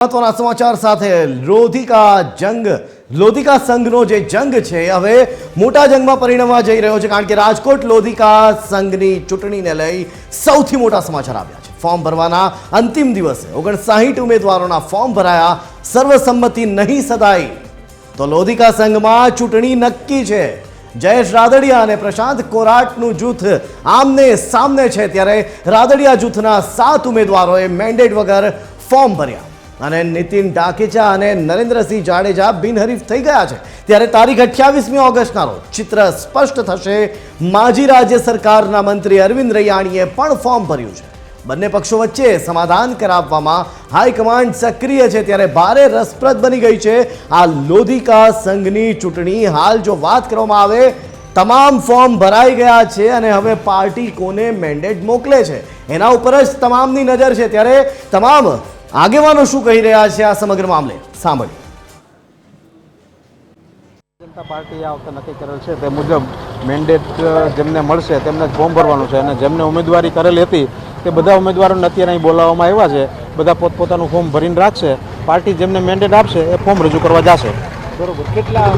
મહત્વના સમાચાર સાથે લોધિકા સંઘનો જે જંગ છે હવે મોટા જંગમાં પરિણમવા જઈ રહ્યો છે, કારણ કે રાજકોટ લોધિકા સંઘની ચૂંટણીને લઈ સૌથી મોટા સમાચાર આવ્યા છે। ફોર્મ ભરવાના અંતિમ દિવસે 59 ઉમેદવારોના ફોર્મ ભરાયા, સર્વસંમતિ નહીં સદાઈ તો લોધિકા સંઘમાં ચૂંટણી નક્કી છે। જયેશ રાદડિયા અને પ્રશાંત કોરાટનું જૂથ આમને સામને છે, ત્યારે રાદડિયા જૂથના 7 ઉમેદવારોએ મેન્ડેટ વગર ફોર્મ ભર્યા અને નીતિન ઢાકેચા અને નરેન્દ્રસિંહ જાડેજા બિનહરીફ થઈ ગયા છે। ત્યારે તારીખ 28મી ઓગસ્ટના રોજ ચિત્ર સ્પષ્ટ થશે। માજી રાજ્ય સરકારના મંત્રી અરવિંદ રૈયાણીએ પણ ફોર્મ ભર્યું છે। બંને પક્ષો વચ્ચે સમાધાન કરાવવામાં હાઈકમાન્ડ સક્રિય છે, ત્યારે ભારે રસપ્રદ બની ગઈ છે આ લોધિકા સંઘની ચૂંટણી। હાલ જો વાત કરવામાં આવે, તમામ ફોર્મ ભરાઈ ગયા છે અને હવે પાર્ટી કોને મેન્ડેટ મોકલે છે એના ઉપર જ તમામની નજર છે। ત્યારે તમામ આગેવાનો શું કહી રહ્યા છે આ સમગ્ર મામલે સાંભળીએ। જનતા પાર્ટી આ વખતે નક્કી કરેલ છે તે મુજબ મેન્ડેટ જેમને મળશે તેમને ફોર્મ ભરવાનું છે અને જેમને ઉમેદવારી કરેલી હતી તે બધા ઉમેદવારોને અત્યારે અહીં બોલાવવામાં આવ્યા છે। બધા પોતપોતાનું ફોર્મ ભરીને રાખશે। પાર્ટી જેમને મેન્ડેટ આપશે એ ફોર્મ રજૂ કરવા જશે। બરોબર, કેટલા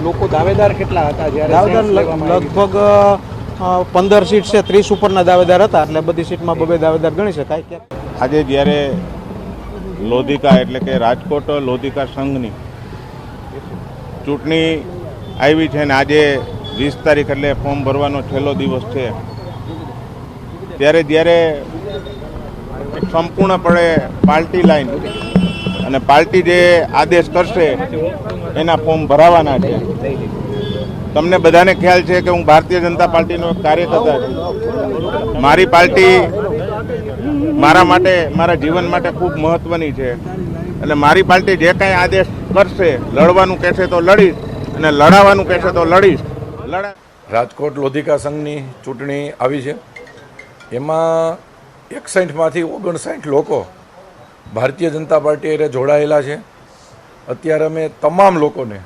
લોકો દાવેદાર કેટલા હતા? દાવેદાર લગભગ 15 સીટ છે, 30 ઉપરના દાવેદાર હતા, એટલે બધી સીટમાં 2 દાવેદાર ગણી શકાય। આજે જ્યારે લોધિકા એટલે કે રાજકોટ લોધિકા સંઘની ચૂંટણી આવી છે અને આજે 20 તારીખ એટલે ફોર્મ ભરવાનો છેલ્લો દિવસ છે, ત્યારે જ્યારે સંપૂર્ણપણે પાર્ટી લાઈન અને પાર્ટી જે આદેશ કરશે એના ફોર્મ ભરાવાના છે। તમને બધાને ખ્યાલ છે કે હું ભારતીય જનતા પાર્ટીનો એક કાર્યકર્તા છું। મારી પાર્ટી મારા માટે, મારા જીવન માટે ખૂબ મહત્વની છે અને મારી પાર્ટી જે કાંઈ આદેશ કરશે, લડવાનું કહેશે તો લડીશ અને લડાવવાનું કહેશે તો લડીશ। રાજકોટ લોધિકા સંઘની ચૂંટણી આવી છે, એમાં 61માંથી 59 લોકો ભારતીય જનતા પાર્ટી હારે જોડાયેલા છે। અત્યારે અમે તમામ લોકોને,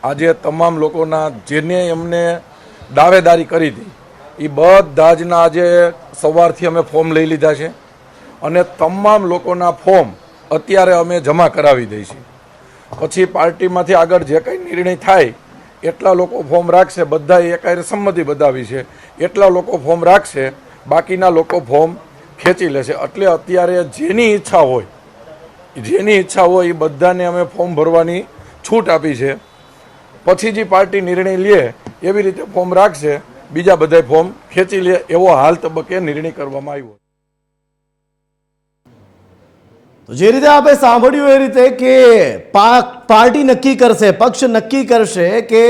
આજે તમામ લોકોના જેને એમને દાવેદારી કરી હતી એ બધા જના આજે સવારથી અમે ફોર્મ લઈ લીધા છે અને તમામ લોકોના ફોર્મ અત્યારે અમે જમા કરાવી દઈશું। પછી પાર્ટીમાંથી આગળ જે કંઈ નિર્ણય થાય એટલા લોકો ફોર્મ રાખશે। બધાએ એકારે સંમતિ બતાવી છે, એટલા લોકો ફોર્મ રાખશે, બાકીના લોકો ફોર્મ ખેંચી લેશે। એટલે અત્યારે જેની ઈચ્છા હોય એ બધાને અમે ફોર્મ ભરવાની છૂટ આપી છે। પછી જે પાર્ટી નિર્ણય લે એવી રીતે ફોર્મ રાખશે, બીજા બધા ફોર્મ ખેંચી લે એવો હાલ તબક્કે નિર્ણય કરવામાં આવ્યો। તો જે રીતે આપણે સાંભળ્યું એ રીતે કે પાર્ટી નક્કી કરશે, પક્ષ નક્કી કરશે કે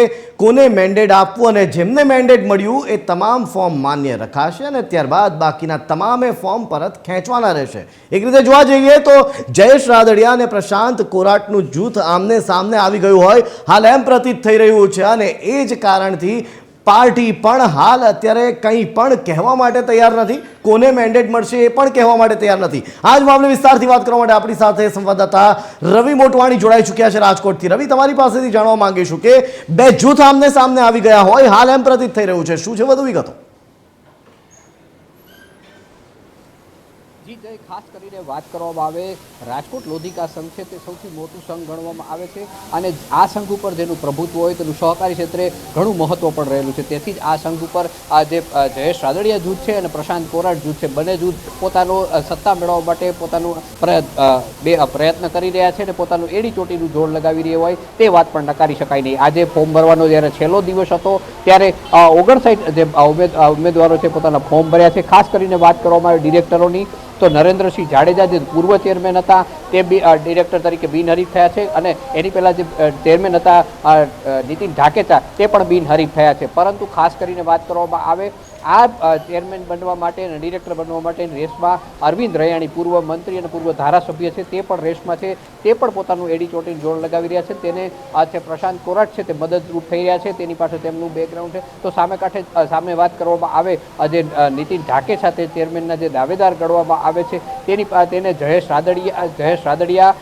કોને મેન્ડેટ આપવું અને જેમને મેન્ડેટ મળ્યું એ તમામ ફોર્મ માન્ય રખાશે અને ત્યારબાદ બાકીના તમામે ફોર્મ પરત ખેંચવાના રહેશે। એક રીતે જોવા જઈએ તો જયેશ રાદડિયા અને પ્રશાંત કોરાટનું જૂથ આમને સામને આવી ગયું હોય હાલ એમ પ્રતીત થઈ રહ્યું છે અને એ જ કારણથી પાર્ટી પણ હાલ અત્યારે કંઈ પણ કહેવા માટે તૈયાર નથી, કોને મેન્ડેટ મળશે એ પણ કહેવા માટે તૈયાર નથી। આ જ મામલે વિસ્તારથી વાત કરવા માટે આપણી સાથે સંવાદદાતા રવિ મોટવાણી જોડાઈ ચૂક્યા છે રાજકોટથી। રવિ, તમારી પાસેથી જાણવા માંગીશું કે બે જૂથ આમને સામને આવી ગયા હોય હાલ એમ પ્રતીત થઈ રહ્યું છે, શું છે વધુ વિગતો? ખાસ કરીને વાત કરવામાં આવે, રાજકોટ લોધિકા સંઘ છે તે સૌથી મોટું સંઘ ગણવામાં આવે છે અને આ સંઘ ઉપર જેનું પ્રભુત્વ હોય તેનું સહકારી ક્ષેત્રે ઘણું મહત્વ પણ રહેલું છે। તેથી જ આ સંઘ ઉપર આ જે જયેશ રાદડિયા જૂથ છે અને પ્રશાંત કોરાટ જૂથ છે, બંને જૂથ પોતાનું સત્તા મેળવવા માટે પોતાનું પ્રયત્ન કરી રહ્યા છે અને પોતાનું એડી ચોટીનું જોર લગાવી રહ્યા હોય તે વાત પણ નકારી શકાય નહીં। આજે ફોર્મ ભરવાનો જ્યારે છેલ્લો દિવસ હતો ત્યારે 59 જે ઉમેદવારો છે પોતાના ફોર્મ ભર્યા છે। ખાસ કરીને વાત કરવામાં આવે ડિરેક્ટરોની તો નરેન્દ્રસિંહ જાડેજા જે પૂર્વ ચેરમેન હતા તે ડિરેક્ટર તરીકે બિનહરીફ થયા છે અને એની પહેલાં જે ચેરમેન હતા નીતિન ઢાકેચા તે પણ બિનહરીફ થયા છે। પરંતુ ખાસ કરીને વાત કરવામાં આવે આ ચેરમેન બનવા માટે અને ડિરેક્ટર બનવા માટે રેસમાં અરવિંદ રૈયાણી પૂર્વ મંત્રી અને પૂર્વ ધારાસભ્ય છે તે પણ રેસમાં છે, તે પણ પોતાનું એડી ચોટીને જોર લગાવી રહ્યા છે। તેને છે પ્રશાંત કોરાટ છે તે મદદરૂપ થઈ રહ્યા છે, તેની પાસે તેમનું બેકગ્રાઉન્ડ છે। તો સામે વાત કરવામાં આવે જે નીતિન ઢાકેચા તે ચેરમેનના જે દાવેદાર ગણવામાં આવે છે તેને જયેશ રાદડિયા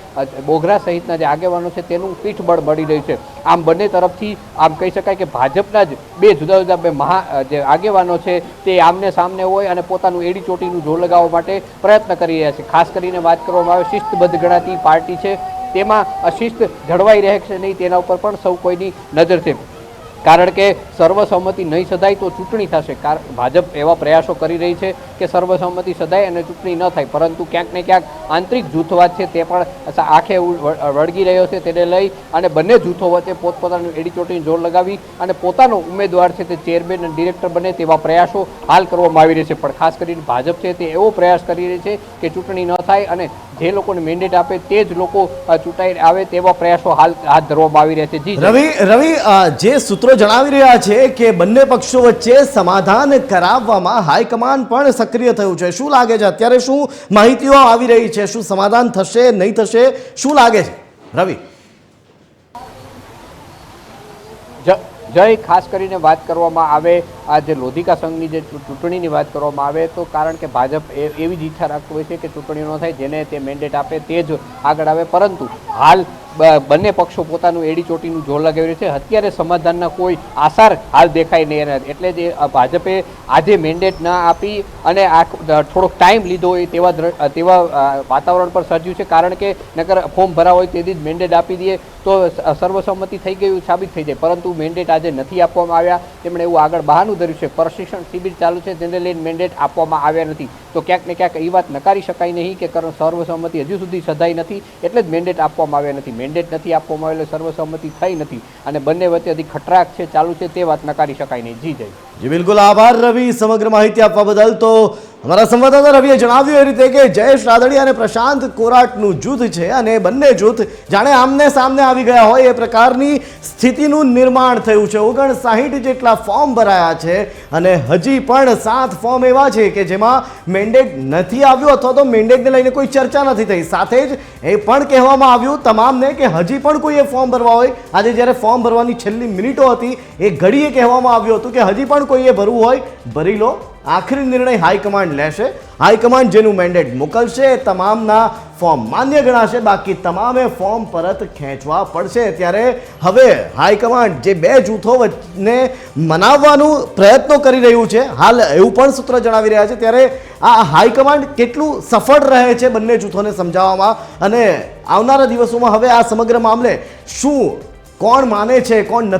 બોઘરા સહિતના જે આગેવાનો છે તેનું પીઠબળ મળી રહ્યું છે। આમ બંને તરફથી આમ કહી શકાય કે ભાજપના જ બે જુદા જુદા જે આગેવાનો છે છે તે આમને સામને હોય અને પોતાનું એડી ચોટીનું જોર લગાવવા માટે પ્રયત્ન કરી રહ્યા છે. ખાસ કરીને વાત કરવામાં આવે શિસ્તબદ્ધ ગણાતી પાર્ટી છે તેમાં અશિસ્ત જળવાઈ રહે છે નહીં તેના ઉપર પણ સૌ કોઈની નજર છે. કારણ કે સર્વસંમતિ નહીં સદાય તો ચૂંટણી થશે. ભાજપ એવા પ્રયાસો કરી રહી છે કે સર્વસંમતિ સદાય અને ચૂંટણી ન થાય, પરંતુ ક્યાંક ને ક્યાંક આંતરિક જૂથવાદ છે તે પણ આંખે વળગી રહ્યો છે. તેને લઈ અને બંને જૂથો વચ્ચે પોતપોતાનું એડી ચોટીને જોર લગાવી અને પોતાનો ઉમેદવાર છે તે ચેરમેન અને ડિરેક્ટર બને તેવા પ્રયાસો હાલ કરવામાં આવી રહી છે. પણ ખાસ કરીને ભાજપ છે તે એવો પ્રયાસ કરી રહી છે કે ચૂંટણી ન થાય અને જે લોકોને મેન્ડેટ આપે તે જ લોકો ચૂંટાઈ આવે તેવા પ્રયાસો હાલ હાથ ધરવામાં આવી રહ્યા છે. જી રવિ, જે સૂત્રો જણાવી રહ્યા છે કે બંને પક્ષો વચ્ચે સમાધાન કરાવવામાં હાઈકમાન્ડ પણ સક્રિય થયું છે. શું લાગે છે અત્યારે, શું માહિતીઓ આવી રહી છે? શું સમાધાન થશે નહીં થશે, શું લાગે છે રવિ? જય, ખાસ કરીને વાત કરવામાં આવે આ જે લોધિકા સંઘની જે ચૂંટણીની વાત કરવામાં આવે તો કારણ કે ભાજપ એવી જ ઈચ્છા રાખતું હોય છે કે ચૂંટણી ન થાય, જેને તે મેન્ડેટ આપે તે જ આગળ આવે. પરંતુ હાલ બંને પક્ષો પોતાનું એડી ચોટીનું જોર લગાવી રહ્યું છે. અત્યારે સમાધાનના કોઈ આસાર હાલ દેખાય નહીં, એટલે જ ભાજપે આજે મેન્ડેટ ના આપી અને આ થોડોક ટાઈમ લીધો હોય તેવા વાતાવરણ પર સર્જ્યું છે. કારણ કે નકર ફોર્મ ભરાવા હોય તેથી જ મેન્ડેટ આપી દઈએ તો સર્વસંમતિ થઈ ગયું સાબિત થઈ જાય. પરંતુ મેન્ડેટ આજે નથી આપવામાં આવ્યા. તેમણે એવું આગળ બહાનું ધર્યું છે પ્રશિક્ષણ શિબિર ચાલુ છે તેને લઈને મેન્ડેટ આપવામાં આવ્યા નથી. તો ક્યાંક ને ક્યાંક એ વાત નકારી શકાય નહીં કે સર્વસંમતિ હજુ સુધી સધાઈ નથી એટલે જ મેન્ડેટ આપવામાં આવ્યા નથી. મેન્ડેટ નથી આપવામાં આવેલો, સર્વસંમતિ થઈ નથી અને બંને વચ્ચે હજી ખટરાક છે ચાલુ છે તે વાત નકારી શકાય નહીં. જી જય. જી બિલકુલ, આભાર રવિ સમગ્ર માહિતી આપવા બદલ. તો અમારા સંવાદદાતા રવિએ જણાવ્યું એ રીતે કે જયેશ રાદડિયા અને પ્રશાંત કોરાટનું જૂથ છે અને બંને જૂથ જાણે આમને સામને આવી ગયા હોય એ પ્રકારની સ્થિતિનું નિર્માણ થયું છે. 59 જેટલા ફોર્મ ભરાયા છે અને હજી પણ 7 ફોર્મ એવા છે કે જેમાં મેન્ડેટ નથી આવ્યું અથવા તો મેન્ડેટને લઈને કોઈ ચર્ચા નથી થઈ. સાથે જ એ પણ કહેવામાં આવ્યું તમામને કે હજી પણ કોઈએ ફોર્મ ભરવા હોય, આજે જ્યારે ફોર્મ ભરવાની છેલ્લી મિનિટો હતી એ ઘડીએ કહેવામાં આવ્યું હતું કે હજી પણ કોઈએ ભરવું હોય ભરી લો. આખરી નિર્ણય હાઈકમાન્ડ લેશે. હાઈકમાન્ડ જેનું મેન્ડેટ મોકલશે એ તમામના ફોર્મ માન્ય ગણાશે, બાકી તમામે ફોર્મ પરત ખેંચવા પડશે. ત્યારે હવે હાઈકમાન્ડ જે બે જૂથોને મનાવવાનું પ્રયત્નો કરી રહ્યું છે હાલ એવું પણ સૂત્ર જણાવી રહ્યા છે. ત્યારે આ હાઈકમાન્ડ કેટલું સફળ રહે છે બંને જૂથોને સમજાવવામાં અને આવનારા દિવસોમાં હવે આ સમગ્ર મામલે શું કોણ માને છે કોણ નથી